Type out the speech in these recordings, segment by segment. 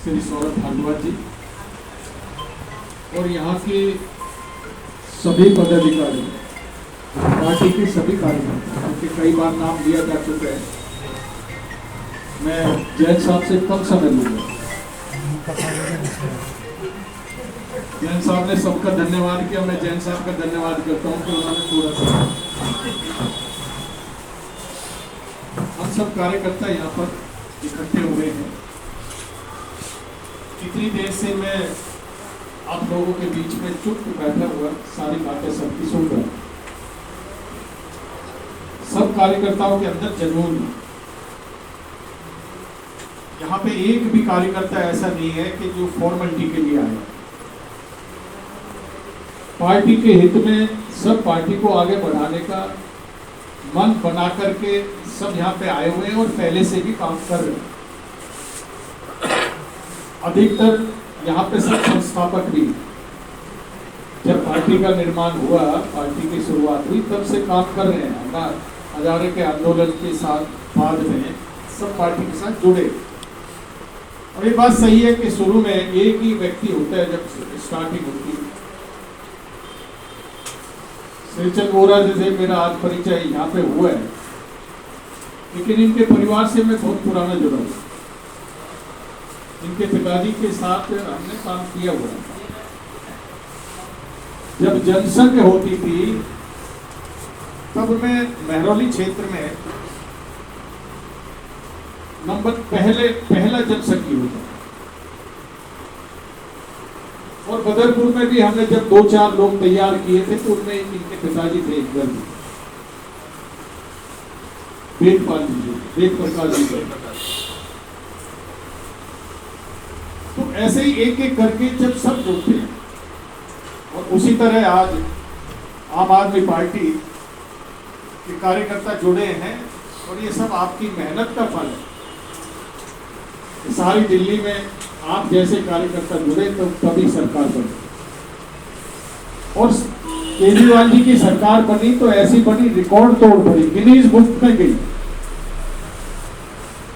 श्री सौरभ भारद्वाज जी और यहाँ के सभी पदाधिकारी, पार्टी के सभी कार्यकर्ता, उनके कई बार नाम लिया जा चुका है। मैं जैन साहब से कम समय लूँगा। जैन साहब ने सबका धन्यवाद किया, मैं जैन साहब का धन्यवाद करता हूँ कि उन्होंने पूरा किया। हम सब कार्यकर्ता यहाँ पर इकट्ठे हुए हैं। इतनी देर से मैं आप लोगों के बीच में चुप बैठा हुआ सारी बातें सबकी सुन रहा। सब कार्यकर्ताओं के अंदर जुनून है। यहाँ पे एक भी कार्यकर्ता ऐसा नहीं है कि जो फॉर्मेलिटी के लिए आया। पार्टी के हित में सब पार्टी को आगे बढ़ाने का मन बना करके सब यहाँ पे आए हुए हैं और पहले से भी काम कर रहे हैं। अधिकतर यहाँ पे सब संस्थापक भी, जब पार्टी का निर्माण हुआ, पार्टी की शुरुआत हुई, तब से काम कर रहे हैं। हजारे के आंदोलन के साथ बाद में सब पार्टी के साथ जुड़े। और ये बात सही है कि शुरू में एक ही व्यक्ति होता है जब स्टार्टिंग होती है। श्रीचंद वोरा जैसे मेरा आज परिचय यहाँ पे हुआ है, लेकिन इनके परिवार से मैं बहुत पुराना जुड़ा हूँ। इनके पिताजी के साथ हमने काम किया हुआ है। जब जनसंघ होती थी तब मैं महरौली क्षेत्र में पहला जनसंघी होता और बदरपुर में भी हमने जब 2-4 लोग तैयार किए थे तो उनमें इनके पिताजी थे, इधर वेदपाल जी, वेद प्रकाश जी। तो ऐसे ही एक एक करके जब सब जुड़ते हैं, और उसी तरह आज आम आदमी पार्टी के कार्यकर्ता जुड़े हैं और ये सब आपकी मेहनत का फल है। सारी दिल्ली में आप जैसे कार्यकर्ता जुड़े तो तभी सरकार बनी, और केजरीवाल जी की सरकार बनी तो ऐसी बनी, रिकॉर्ड तोड़ बनी, गिनीज बुक में गई।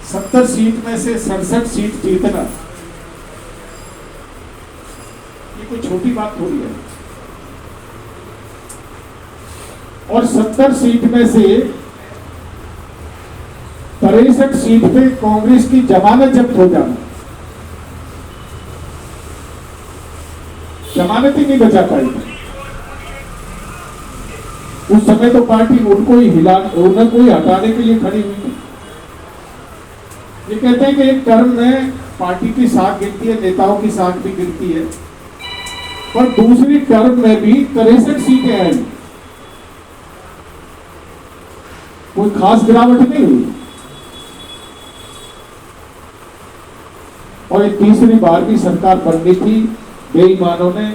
70 सीट में से 67 सीट जीतना ये कोई छोटी बात थोड़ी है। और 70 सीट में से 63 सीट पे कांग्रेस की जमानत जब्त हो जाना, जमानत ही नहीं बचा पाई। उस समय तो पार्टी उनको ही हटाने के लिए खड़ी हुई थी। ये कहते हैं कि एक टर्म में पार्टी की साख गिरती है, नेताओं की साख भी गिरती है, पर दूसरी टर्म में भी 63 सीटें आई, कोई खास गिरावट नहीं हुई। और ये तीसरी बार भी सरकार बननी थी। बेईमानों ने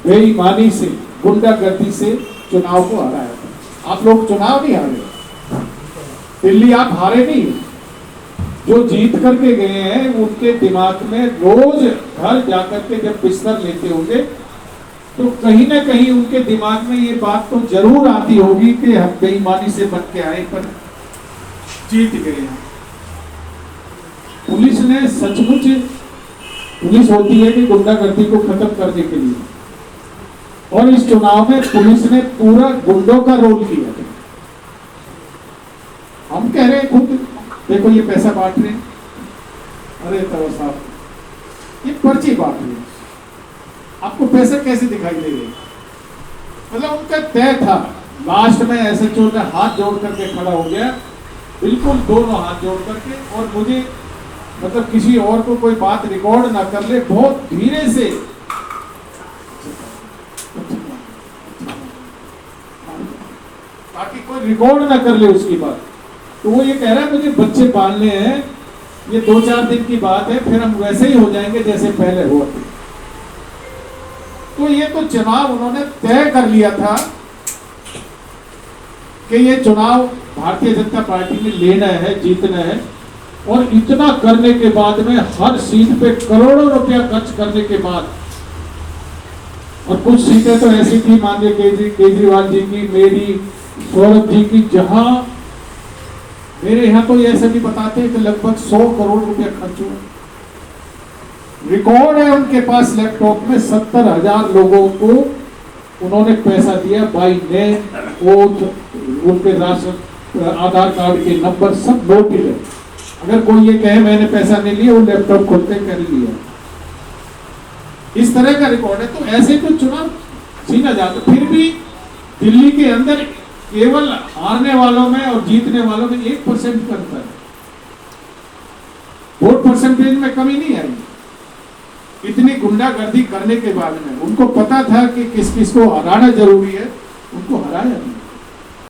बेईमानी से, गुंडागर्दी से चुनाव को हराया था। आप लोग चुनाव नहीं हारे, दिल्ली आप हारे नहीं। जो जीत करके गए हैं उनके दिमाग में रोज घर जाकर के जब बिस्तर लेते होंगे तो कहीं ना कहीं उनके दिमाग में ये बात तो जरूर आती होगी कि हम बेईमानी से बन के आए पर जीत गए हैं। पुलिस ने सचमुच, पुलिस होती है कि गुंडागर्दी को खत्म करने के लिए, और इस चुनाव में पुलिस ने पूरा गुंडों का रोल किया। हम कह रहे हैं खुद, देखो ये पैसा बांट रहे हैं, अरे तो साहब ये पर्ची बांट रहे हैं, आपको पैसा कैसे दिखाई दे रहे? मतलब उनका तय था। लास्ट में एसएचओ ने हाथ जोड़ करके खड़ा हो गया, बिल्कुल दोनों हाथ जोड़ करके, और मुझे मतलब किसी और को कोई बात रिकॉर्ड ना कर ले, बहुत धीरे से ताकि कोई रिकॉर्ड ना कर ले उसकी बात। तो वो ये कह रहा है मुझे बच्चे पालने हैं, ये 2-4 दिन की बात है, फिर हम वैसे ही हो जाएंगे जैसे पहले हुआ थे। तो ये तो चुनाव उन्होंने तय कर लिया था कि ये चुनाव भारतीय जनता पार्टी ने लेना है, जीतना है। और इतना करने के बाद में, हर सीट पे करोड़ों रुपया खर्च करने के बाद, और कुछ सीटें तो ऐसी थी, माननीय केजरीवाल जी की, मेरी, सौरभ जी की, जहां मेरे यहाँ तो ये ऐसे भी बताते हैं कि लगभग 100 करोड़ रुपया खर्च हुआ। रिकॉर्ड है उनके पास लैपटॉप में 70,000 लोगों को उन्होंने पैसा दिया बाई नेम, ओथ, उनके राशन, आधार कार्ड के नंबर सब नोटेड है। अगर कोई ये कहे मैंने पैसा नहीं लिया, वो लैपटॉप खोलते कर लिया। इस तरह का रिकॉर्ड है। तो ऐसे तो चुनाव छीना जाता। फिर भी दिल्ली के अंदर केवल हारने वालों में और जीतने वालों में 1% का अंतर है। वोट परसेंटेज में कमी नहीं आई। इतनी गुंडागर्दी करने के बाद में उनको पता था कि किस किस को हराना जरूरी है, उनको हराया नहीं।